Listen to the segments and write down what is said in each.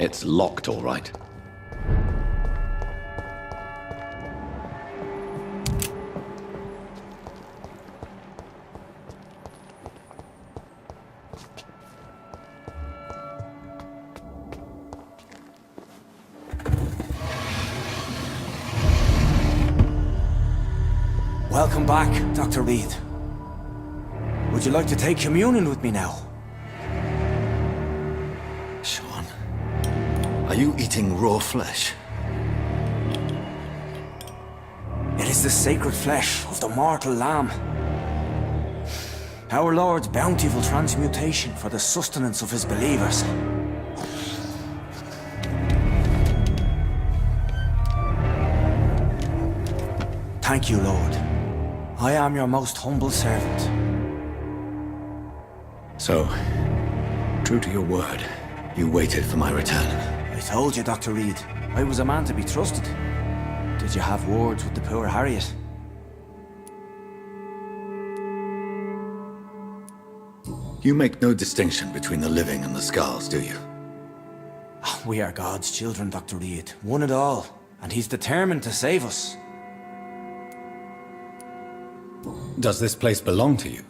It's locked, all right. Welcome back, Dr. Reed. Would you like to take communion with me now? Sean, are you eating raw flesh? It is the sacred flesh of the mortal lamb. Our Lord's bountiful transmutation for the sustenance of his believers. Thank you, Lord. I am your most humble servant. So, true to your word, you waited for my return. I told you, Dr. Reed, I was a man to be trusted. Did you have words with the poor Harriet? You make no distinction between the living and the skulls, do you? We are God's children, Dr. Reed, one and all, and he's determined to save us. Does this place belong to you?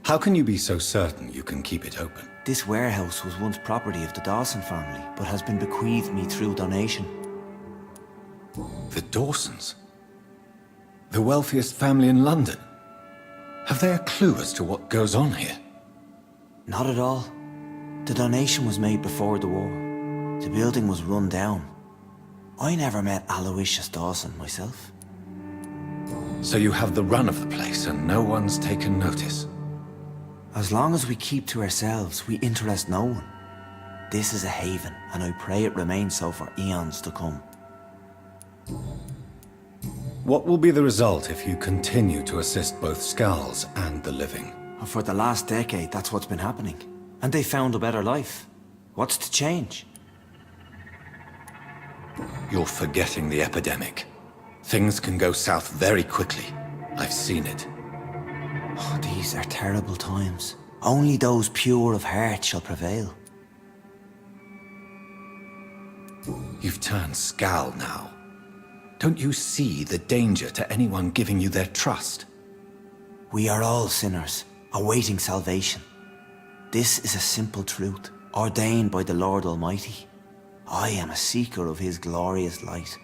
How can you be so certain you can keep it open? This warehouse was once property of the Dawson family, but has been bequeathed me through donation. The Dawsons? The wealthiest family in London? Have they a clue as to what goes on here? Not at all. The donation was made before the war. The building was run down. I never met Aloysius Dawson myself. So you have the run of the place and no one's taken notice? As long as we keep to ourselves, we interest no one. This is a haven, and I pray it remains so for eons to come. What will be the result if you continue to assist both skulls and the living? For the last decade, that's what's been happening. And they found a better life. What's to change? You're forgetting the epidemic. Things can go south very quickly. I've seen it. Oh, these are terrible times. Only those pure of heart shall prevail. You've turned Skal now. Don't you see the danger to anyone giving you their trust? We are all sinners, awaiting salvation. This is a simple truth, ordained by the Lord Almighty. I am a seeker of his glorious light.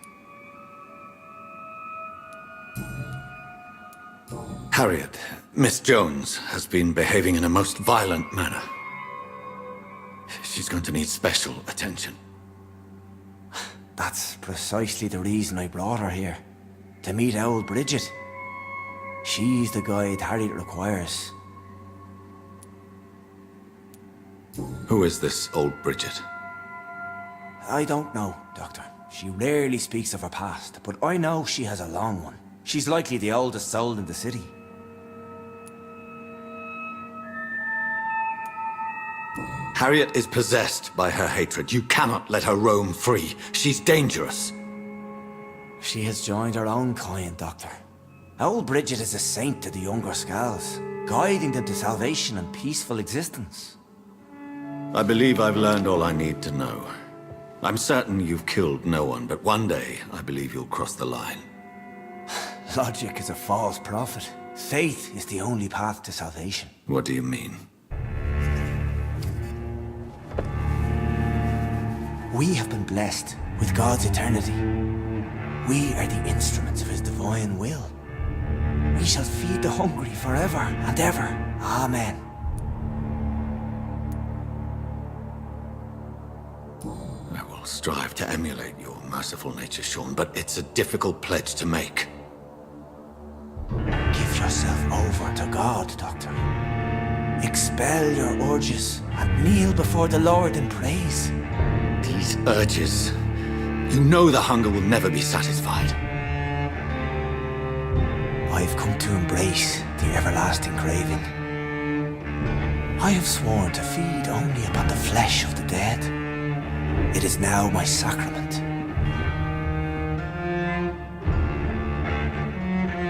Harriet, Miss Jones, has been behaving in a most violent manner. She's going to need special attention. That's precisely the reason I brought her here. To meet old Bridget. She's the guide Harriet requires. Who is this old Bridget? I don't know, Doctor. She rarely speaks of her past, but I know she has a long one. She's likely the oldest soul in the city. Harriet is possessed by her hatred. You cannot let her roam free. She's dangerous. She has joined her own kind, Doctor. Old Bridget is a saint to the younger Skals, guiding them to salvation and peaceful existence. I believe I've learned all I need to know. I'm certain you've killed no one, but one day I believe you'll cross the line. Logic is a false prophet. Faith is the only path to salvation. What do you mean? We have been blessed with God's eternity. We are the instruments of his divine will. We shall feed the hungry forever and ever. Amen. I will strive to emulate your merciful nature, Sean, but it's a difficult pledge to make. Give yourself over to God, Doctor. Expel your urges and kneel before the Lord in praise. These urges. You know the hunger will never be satisfied. I've come to embrace the everlasting craving. I have sworn to feed only upon the flesh of the dead. It is now my sacrament.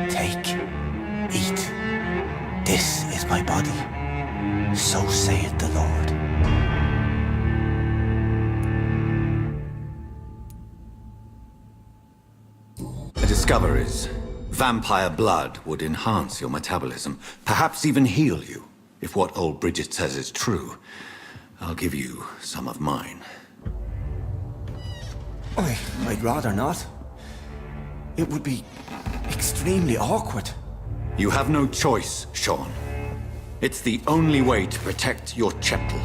Take, eat. This is my body. So saith the Lord. discoveries. Vampire blood would enhance your metabolism, perhaps even heal you. If what old Bridget says is true, I'll give you some of mine. I'd rather not. It would be extremely awkward. You have no choice, Sean. It's the only way to protect your chetl,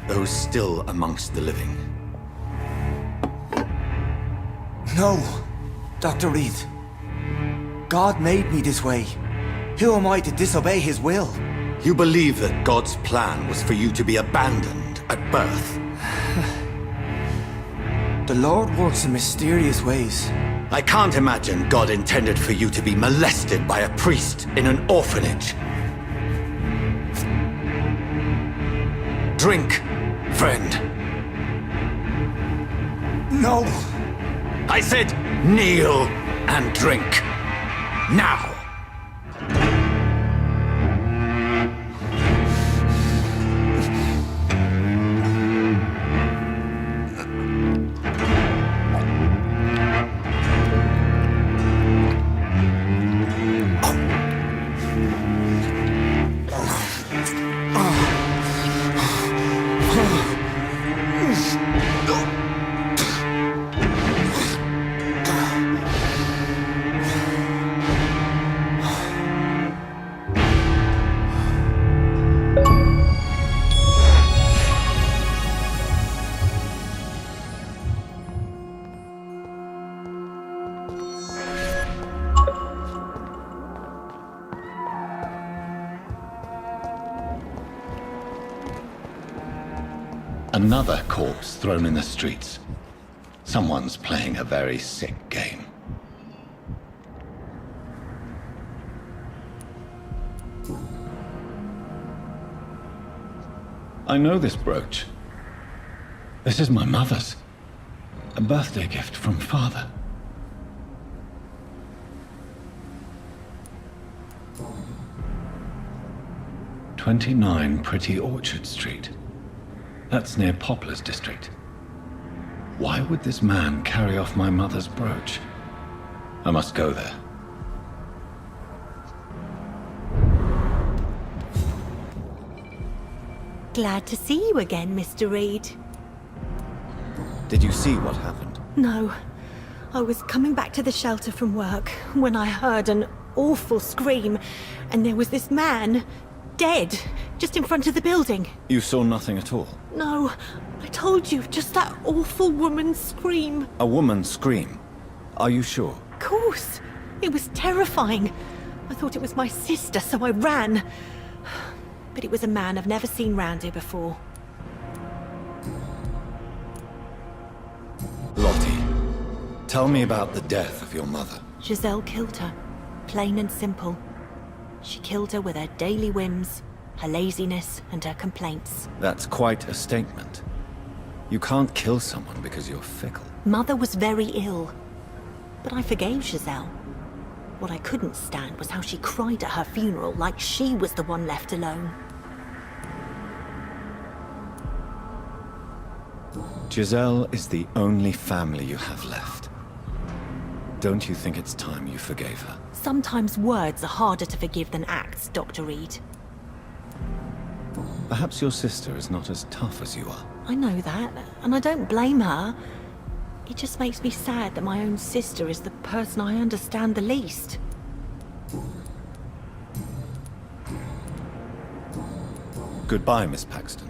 those still amongst the living. No, Dr. Reed. God made me this way. Who am I to disobey his will? You believe that God's plan was for you to be abandoned at birth? The Lord works in mysterious ways. I can't imagine God intended for you to be molested by a priest in an orphanage. Drink, friend. No! I said kneel and drink. Now! Another corpse thrown in the streets. Someone's playing a very sick game. I know this brooch. This is my mother's. A birthday gift from father. "29 Pretty Orchard Street." That's near Poplar's district. Why would this man carry off my mother's brooch? I must go there. Glad to see you again, Mr. Reed. Did you see what happened? No. I was coming back to the shelter from work when I heard an awful scream, and there was this man, dead, just in front of the building. You saw nothing at all? No, I told you, just that awful woman's scream. A woman scream? Are you sure? Of course. It was terrifying. I thought it was my sister, so I ran. But it was a man I've never seen round here before. Lottie, tell me about the death of your mother. Giselle killed her. Plain and simple. She killed her with her daily whims, her laziness, and her complaints. That's quite a statement. You can't kill someone because you're fickle. Mother was very ill. But I forgave Giselle. What I couldn't stand was how she cried at her funeral like she was the one left alone. Giselle is the only family you have left. Don't you think it's time you forgave her? Sometimes words are harder to forgive than acts, Dr. Reed. Perhaps your sister is not as tough as you are. I know that, and I don't blame her. It just makes me sad that my own sister is the person I understand the least. Goodbye, Miss Paxton.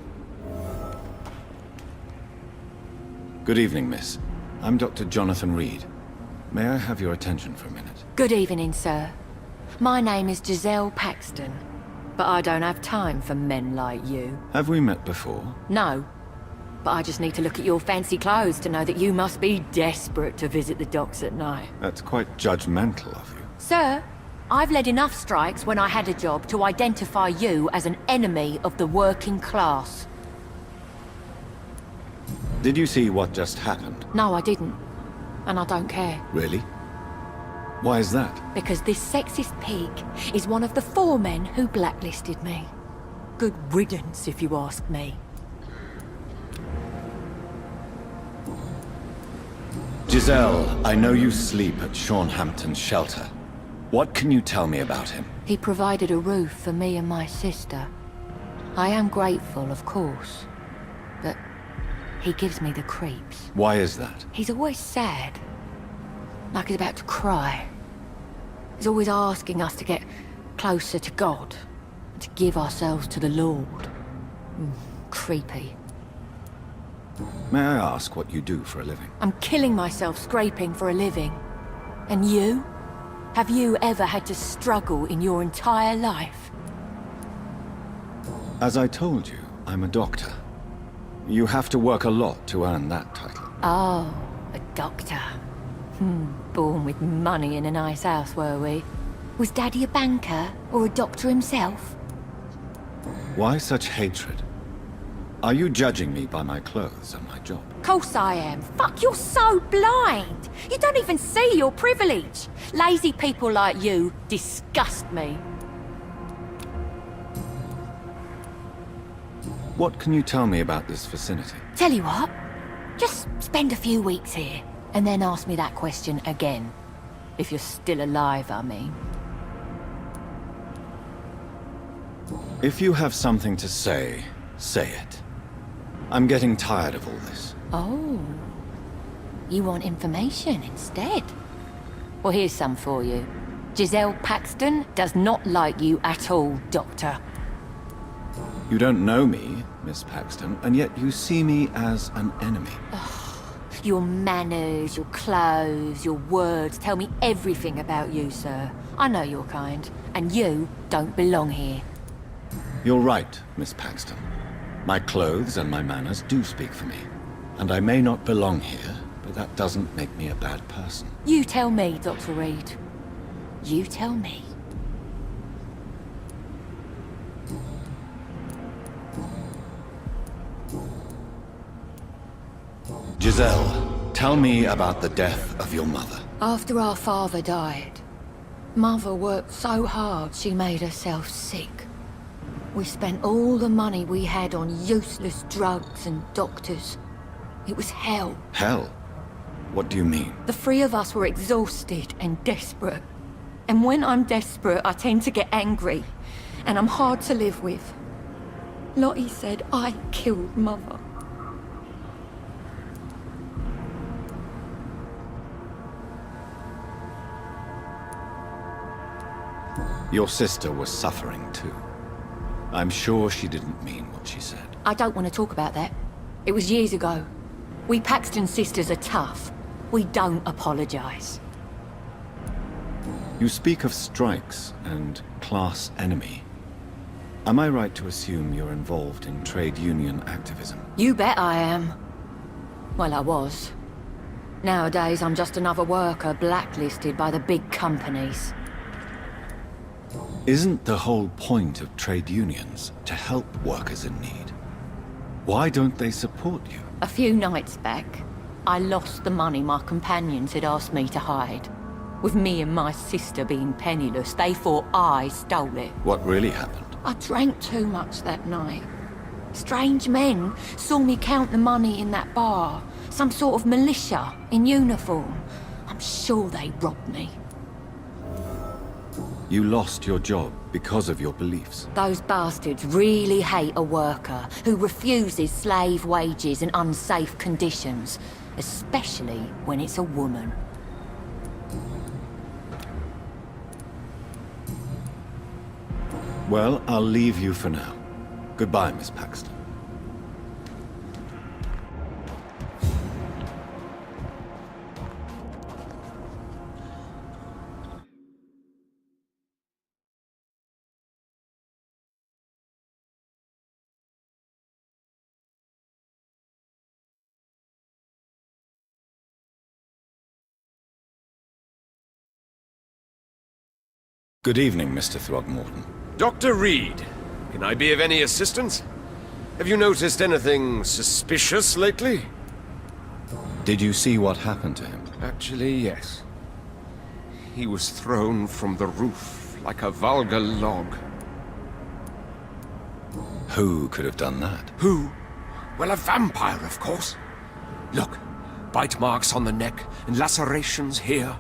Good evening, miss. I'm Dr. Jonathan Reed. May I have your attention for a minute? Good evening, sir. My name is Giselle Paxton, but I don't have time for men like you. Have we met before? No, but I just need to look at your fancy clothes to know that you must be desperate to visit the docks at night. That's quite judgmental of you. Sir, I've led enough strikes when I had a job to identify you as an enemy of the working class. Did you see what just happened? No, I didn't. And I don't care. Really? Why is that? Because this sexist pig is one of the 4 men who blacklisted me. Good riddance, if you ask me. Giselle, I know you sleep at Hampton's shelter. What can you tell me about him? He provided a roof for me and my sister. I am grateful, of course, but he gives me the creeps. Why is that? He's always sad, like he's about to cry. He's always asking us to get closer to God, to give ourselves to the Lord. Creepy. May I ask what you do for a living? I'm killing myself scraping for a living. And you? Have you ever had to struggle in your entire life? As I told you, I'm a doctor. You have to work a lot to earn that title. Oh, a doctor. Born with money in a nice house, were we? Was Daddy a banker, or a doctor himself? Why such hatred? Are you judging me by my clothes and my job? Course I am. Fuck, you're so blind. You don't even see your privilege. Lazy people like you disgust me. What can you tell me about this vicinity? Tell you what, just spend a few weeks here, and then ask me that question again. If you're still alive, I mean. If you have something to say, say it. I'm getting tired of all this. Oh. You want information instead? Well, here's some for you. Giselle Paxton does not like you at all, Doctor. You don't know me, Miss Paxton, and yet you see me as an enemy. Your manners, your clothes, your words tell me everything about you, sir. I know your kind, and you don't belong here. You're right, Miss Paxton. My clothes and my manners do speak for me. And I may not belong here, but that doesn't make me a bad person. You tell me, Dr. Reed. You tell me. Giselle, tell me about the death of your mother. After our father died, Mother worked so hard she made herself sick. We spent all the money we had on useless drugs and doctors. It was hell. Hell? What do you mean? The three of us were exhausted and desperate. And when I'm desperate, I tend to get angry. And I'm hard to live with. Lottie said I killed Mother. Your sister was suffering too. I'm sure she didn't mean what she said. I don't want to talk about that. It was years ago. We Paxton sisters are tough. We don't apologize. You speak of strikes and class enemy. Am I right to assume you're involved in trade union activism? You bet I am. Well, I was. Nowadays, I'm just another worker blacklisted by the big companies. Isn't the whole point of trade unions to help workers in need? Why don't they support you? A few nights back, I lost the money my companions had asked me to hide. With me and my sister being penniless, they thought I stole it. What really happened? I drank too much that night. Strange men saw me count the money in that bar. Some sort of militia in uniform. I'm sure they robbed me. You lost your job because of your beliefs. Those bastards really hate a worker who refuses slave wages and unsafe conditions, especially when it's a woman. Well, I'll leave you for now. Goodbye, Miss Paxton. Good evening, Mr. Throgmorton. Dr. Reed, can I be of any assistance? Have you noticed anything suspicious lately? Did you see what happened to him? Actually, yes. He was thrown from the roof like a vulgar log. Who could have done that? Who? Well, a vampire, of course. Look, bite marks on the neck and lacerations here.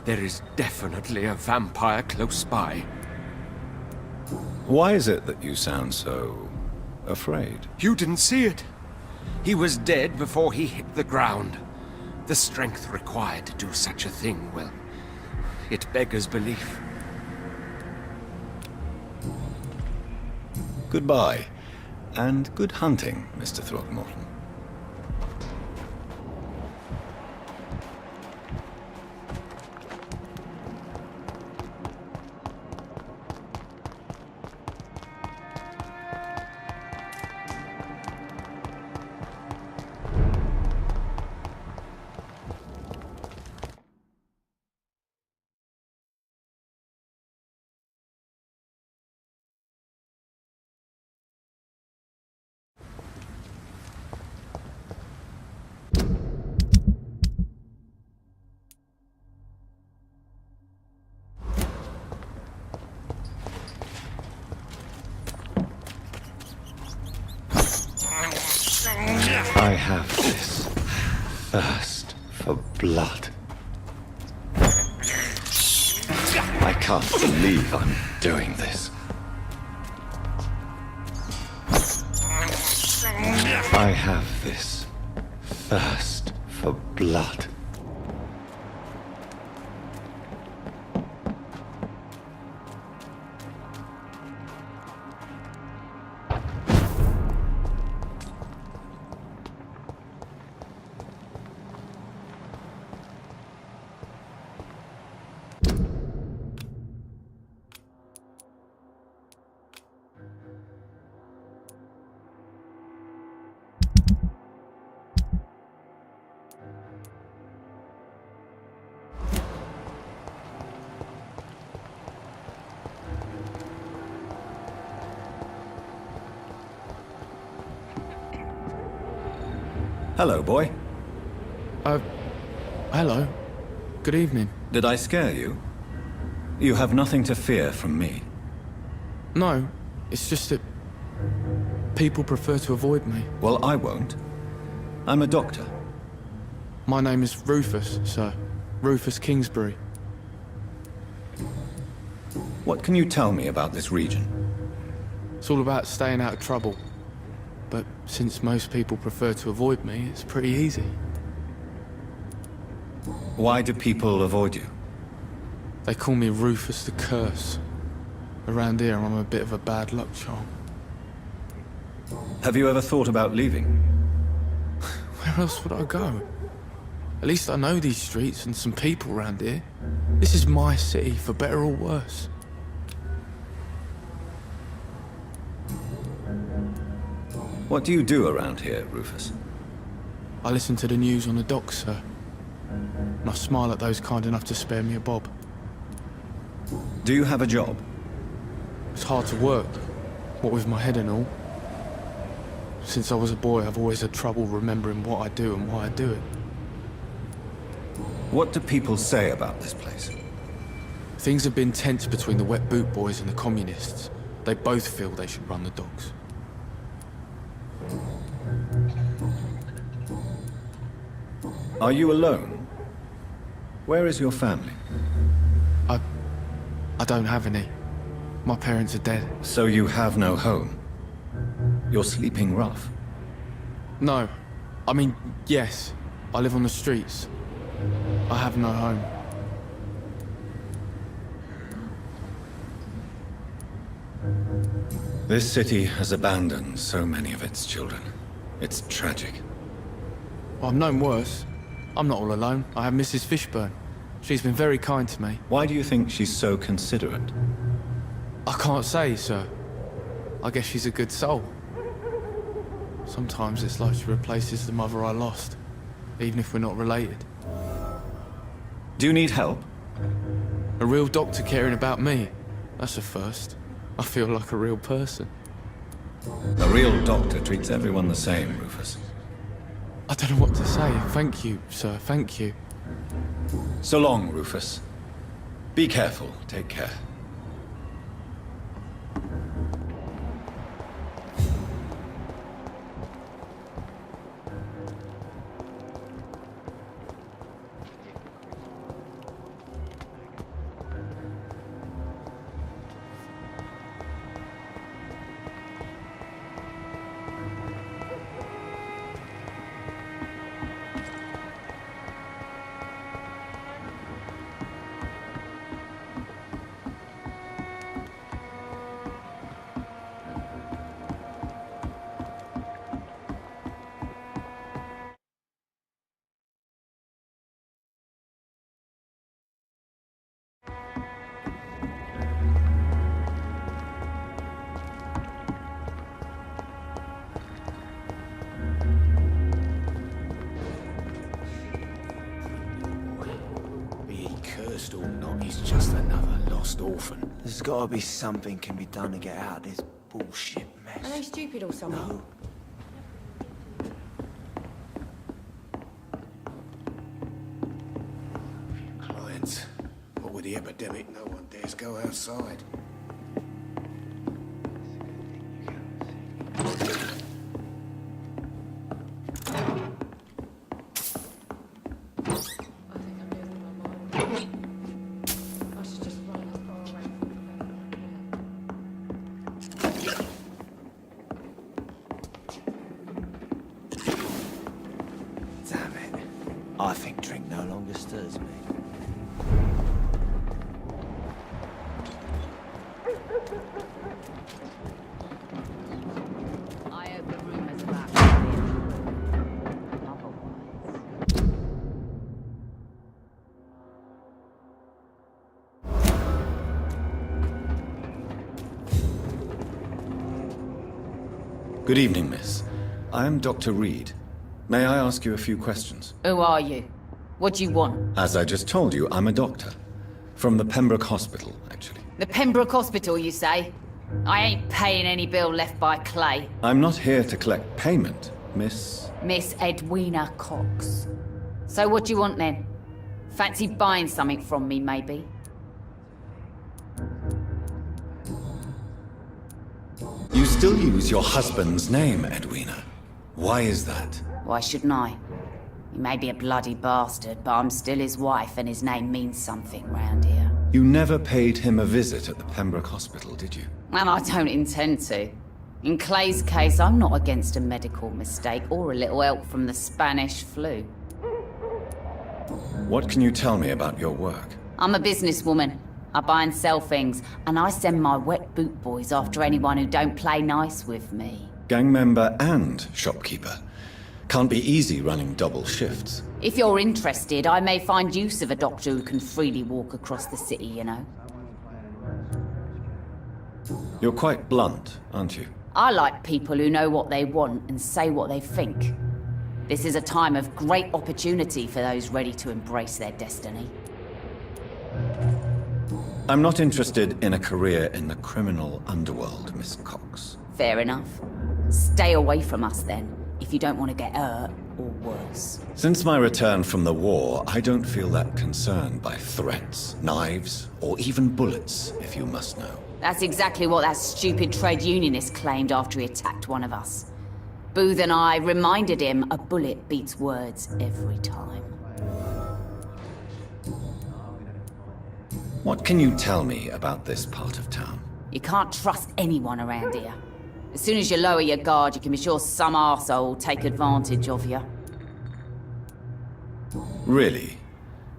There is definitely a vampire close by. Why is it that you sound so afraid? You didn't see it. He was dead before he hit the ground. The strength required to do such a thing, well, it beggars belief. Goodbye, and good hunting, Mr. Throckmorton. I have this thirst for blood. I can't believe I'm doing this. I have this thirst for blood. Hello, boy. Hello. Good evening. Did I scare you? You have nothing to fear from me. No, it's just that people prefer to avoid me. Well, I won't. I'm a doctor. My name is Rufus, sir. Rufus Kingsbury. What can you tell me about this region? It's all about staying out of trouble. But since most people prefer to avoid me, it's pretty easy. Why do people avoid you? They call me Rufus the Curse. Around here, I'm a bit of a bad luck charm. Have you ever thought about leaving? Where else would I go? At least I know these streets and some people around here. This is my city, for better or worse. What do you do around here, Rufus? I listen to the news on the docks, sir. And I smile at those kind enough to spare me a bob. Do you have a job? It's hard to work, what with my head and all. Since I was a boy, I've always had trouble remembering what I do and why I do it. What do people say about this place? Things have been tense between the wet boot boys and the communists. They both feel they should run the docks. Are you alone? Where is your family? I don't have any. My parents are dead. So you have no home? You're sleeping rough? No. I mean, yes. I live on the streets. I have no home. This city has abandoned so many of its children. It's tragic. Well, I've known worse. I'm not all alone. I have Mrs. Fishburne. She's been very kind to me. Why do you think she's so considerate? I can't say, sir. I guess she's a good soul. Sometimes it's like she replaces the mother I lost, even if we're not related. Do you need help? A real doctor caring about me. That's a first. I feel like a real person. A real doctor treats everyone the same, Rufus. I don't know what to say. Thank you, sir. Thank you. So long, Rufus. Be careful. Take care. Ghost or not, he's just another lost orphan. There's gotta be something can be done to get out of this bullshit mess. Are they stupid or something? No. Clients. What with the epidemic, no one dares go outside. Damn it. I think drink no longer stirs me. I heard the rumours about otherwise. Good evening, miss. I am Dr. Reed. May I ask you a few questions? Who are you? What do you want? As I just told you, I'm a doctor. From the Pembroke Hospital, actually. The Pembroke Hospital, you say? I ain't paying any bill left by Clay. I'm not here to collect payment, miss. Miss Edwina Cox. So what do you want then? Fancy buying something from me, maybe? You still use your husband's name, Edwina. Why is that? Why shouldn't I? He may be a bloody bastard, but I'm still his wife and his name means something round here. You never paid him a visit at the Pembroke Hospital, did you? And I don't intend to. In Clay's case, I'm not against a medical mistake or a little help from the Spanish flu. What can you tell me about your work? I'm a businesswoman. I buy and sell things, and I send my wet boot boys after anyone who don't play nice with me. Gang member and shopkeeper. Can't be easy running double shifts. If you're interested, I may find use of a doctor who can freely walk across the city, you know. You're quite blunt, aren't you? I like people who know what they want and say what they think. This is a time of great opportunity for those ready to embrace their destiny. I'm not interested in a career in the criminal underworld, Miss Cox. Fair enough. Stay away from us then, if you don't want to get hurt or worse. Since my return from the war, I don't feel that concerned by threats, knives, or even bullets, if you must know. That's exactly what that stupid trade unionist claimed after he attacked one of us. Booth and I reminded him a bullet beats words every time. What can you tell me about this part of town? You can't trust anyone around here. As soon as you lower your guard, you can be sure some arsehole will take advantage of you. Really?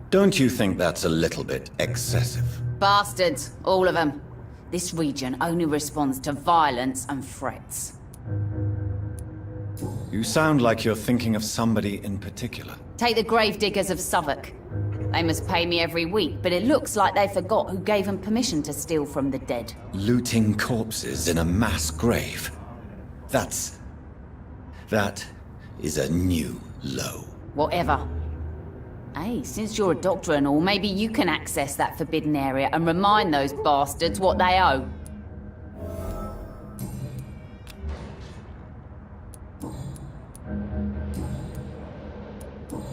Don't you think that's a little bit excessive? Bastards, all of them. This region only responds to violence and threats. You sound like you're thinking of somebody in particular. Take the gravediggers of Southwark. They must pay me every week, but it looks like they forgot who gave them permission to steal from the dead. Looting corpses in a mass grave. That is a new low. Whatever. Hey, since you're a doctor and all, maybe you can access that forbidden area and remind those bastards what they owe.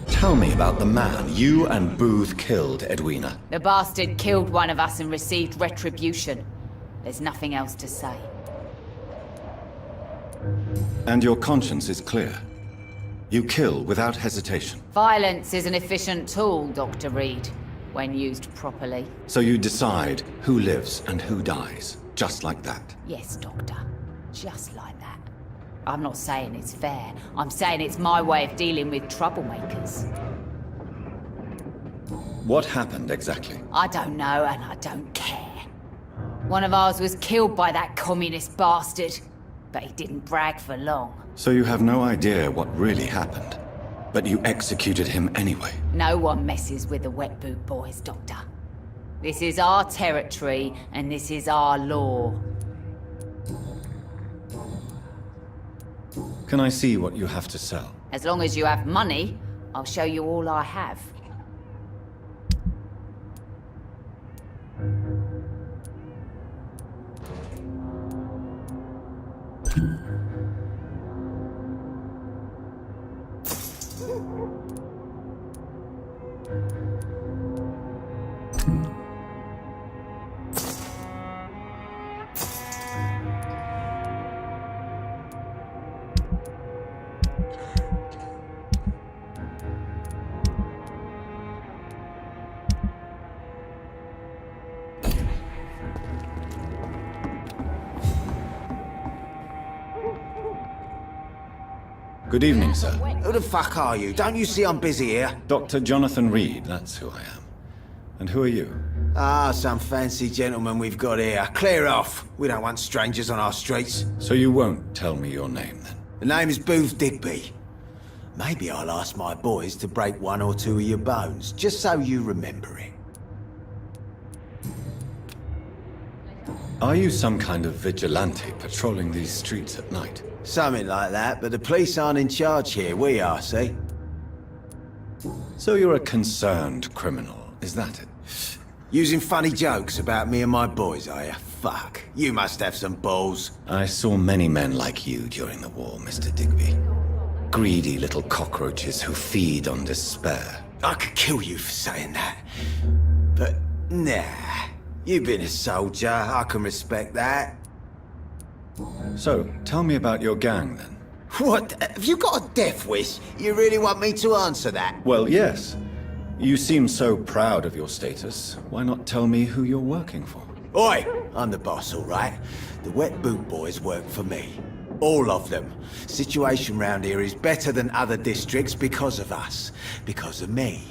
Tell me about the man you and Booth killed, Edwina. The bastard killed one of us and received retribution. There's nothing else to say. And your conscience is clear. You kill without hesitation. Violence is an efficient tool, Dr. Reed, when used properly. So you decide who lives and who dies, just like that. Yes, Doctor. Just like that. I'm not saying it's fair. I'm saying it's my way of dealing with troublemakers. What happened exactly? I don't know, and I don't care. One of ours was killed by that communist bastard, but he didn't brag for long. So you have no idea what really happened, but you executed him anyway. No one messes with the wet boot boys, Doctor. This is our territory, and this is our law. Can I see what you have to sell? As long as you have money, I'll show you all I have. Good evening, sir. Who the fuck are you? Don't you see I'm busy here? Dr. Jonathan Reed, that's who I am. And who are you? Ah, some fancy gentleman we've got here. Clear off. We don't want strangers on our streets. So you won't tell me your name, then? The name is Booth Digby. Maybe I'll ask my boys to break one or two of your bones, just so you remember it. Are you some kind of vigilante patrolling these streets at night? Something like that, but the police aren't in charge here. We are, see? So you're a concerned criminal, is that it? Using funny jokes about me and my boys, are you? Fuck. You must have some balls. I saw many men like you during the war, Mr. Digby. Greedy little cockroaches who feed on despair. I could kill you for saying that. But, nah. You've been a soldier. I can respect that. So, tell me about your gang, then. What? Have you got a death wish? You really want me to answer that? Well, yes. You seem so proud of your status. Why not tell me who you're working for? Oi! I'm the boss, all right? The Wet Boot Boys work for me. All of them. Situation round here is better than other districts because of us. Because of me.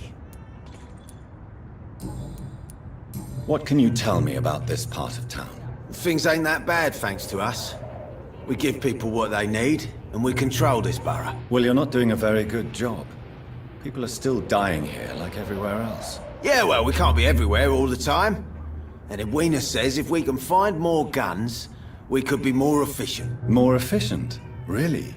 What can you tell me about this part of town? Things ain't that bad, thanks to us. We give people what they need, and we control this borough. Well, you're not doing a very good job. People are still dying here, like everywhere else. Yeah, well, we can't be everywhere all the time. And Edwina says if we can find more guns, we could be more efficient. More efficient? Really?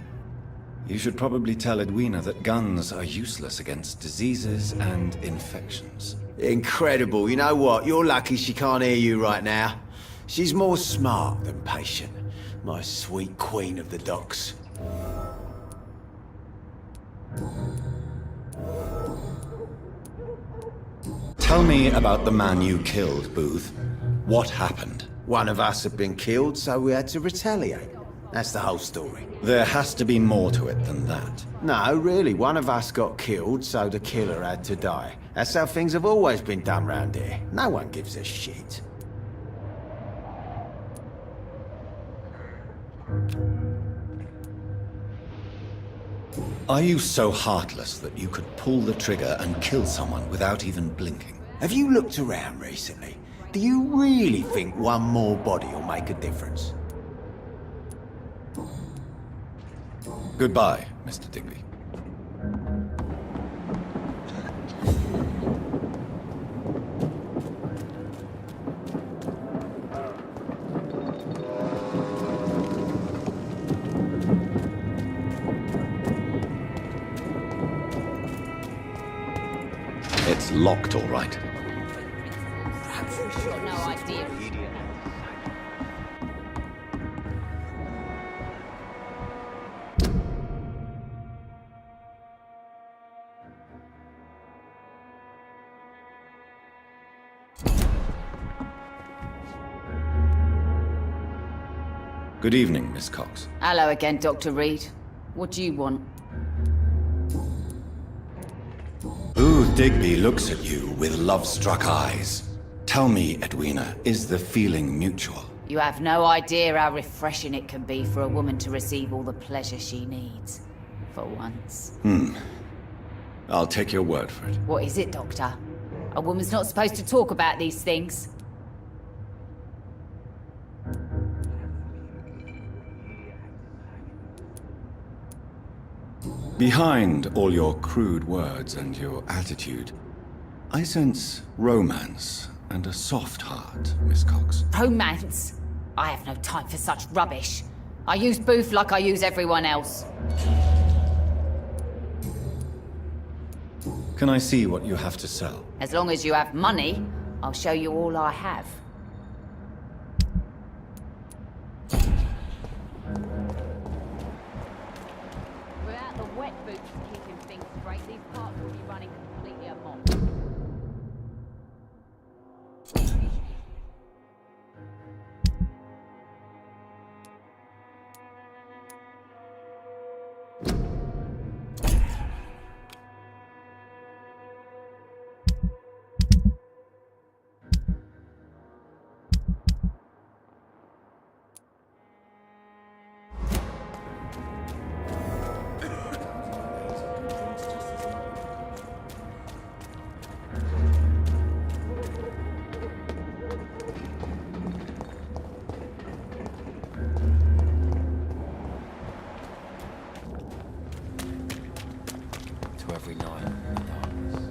You should probably tell Edwina that guns are useless against diseases and infections. Incredible. You know what? You're lucky she can't hear you right now. She's more smart than patient. My sweet queen of the docks. Tell me about the man you killed, Booth. What happened? One of us had been killed, so we had to retaliate. That's the whole story. There has to be more to it than that. No, really. One of us got killed, so the killer had to die. That's how things have always been done round here. No one gives a shit. Are you so heartless that you could pull the trigger and kill someone without even blinking? Have you looked around recently? Do you really think one more body will make a difference? Goodbye, Mr. Digby. It's locked, all right. Got no idea. Good evening, Miss Cox. Hello again, Dr. Reed. What do you want? Booth Digby looks at you with love-struck eyes. Tell me, Edwina, is the feeling mutual? You have no idea how refreshing it can be for a woman to receive all the pleasure she needs. For once. I'll take your word for it. What is it, Doctor? A woman's not supposed to talk about these things. Behind all your crude words and your attitude, I sense romance and a soft heart, Miss Cox. Romance? I have no time for such rubbish. I use Booth like I use everyone else. Can I see what you have to sell? As long as you have money, I'll show you all I have. Without the wet boots keeping things straight. rate, these parts will be running completely amok. To every night in the darkness.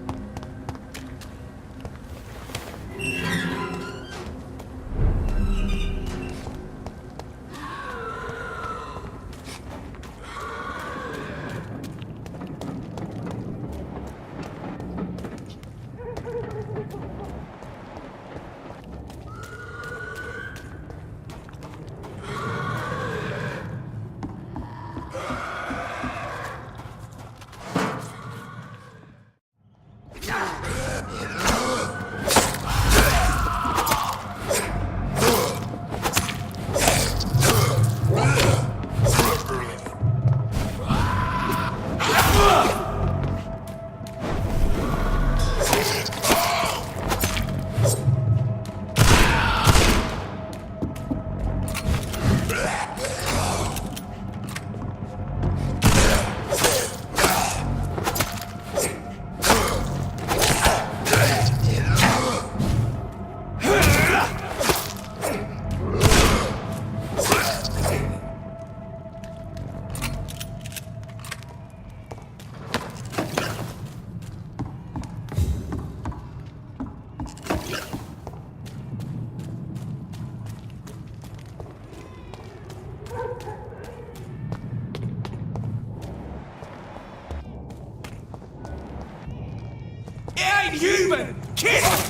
Human! Kid! Watch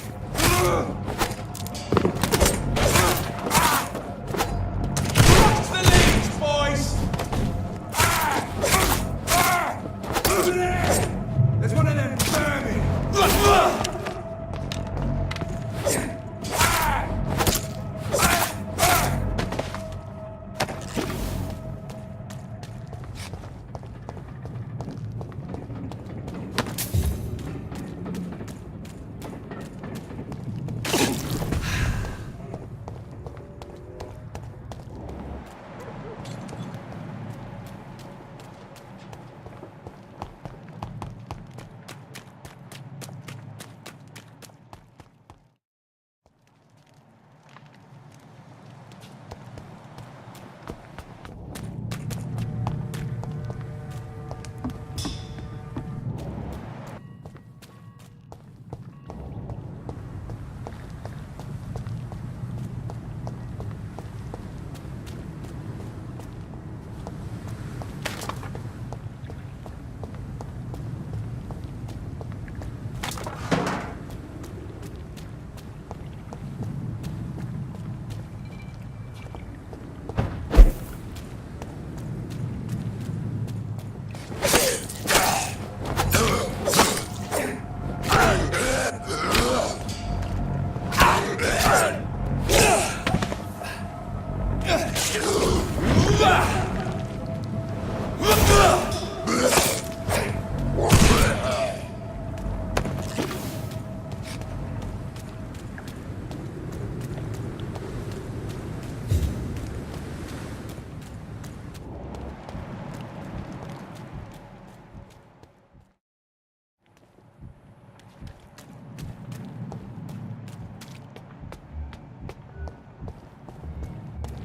the leads, boys! Over there! There's one of them vermin!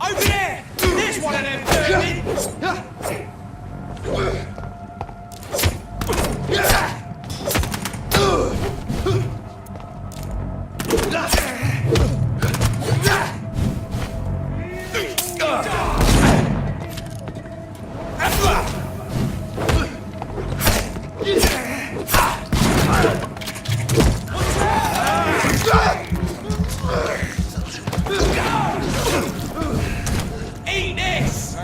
Over there! There's one of them vermin! Eat this!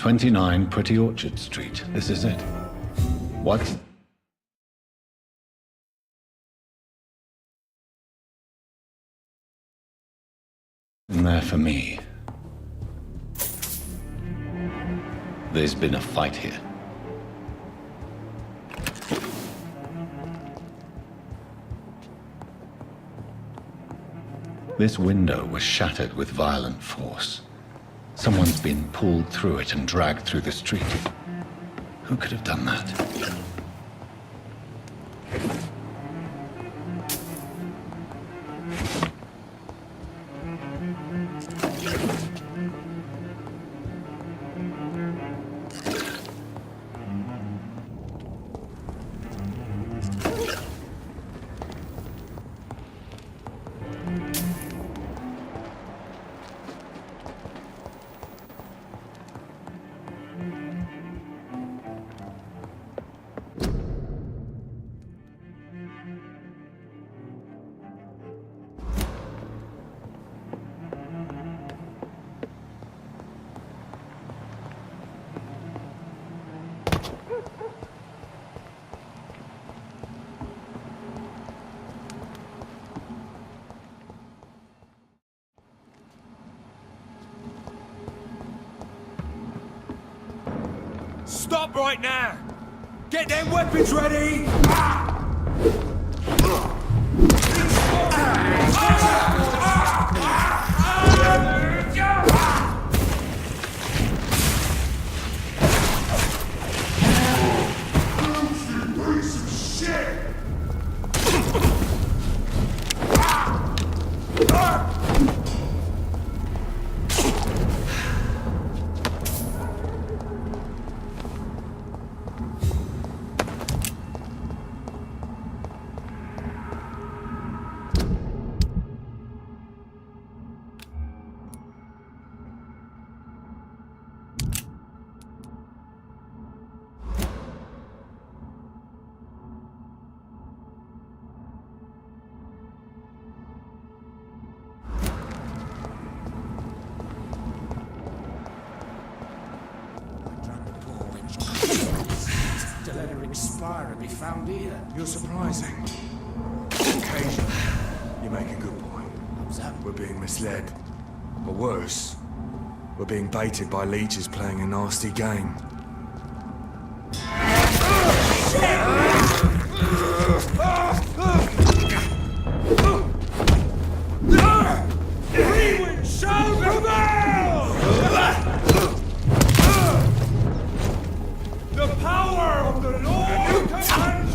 "29 Pretty Orchard Street. This is it. What's in there for me? There's been a fight here. This window was shattered with violent force. Someone's been pulled through it and dragged through the street. Who could have done that? Stop right now! Get them weapons ready! To let her expire and be found here. You're surprising. Occasionally, you make a good point. We're being misled. Or worse, we're being baited by leeches playing a nasty game. We shall prevail! The power of the Lord commands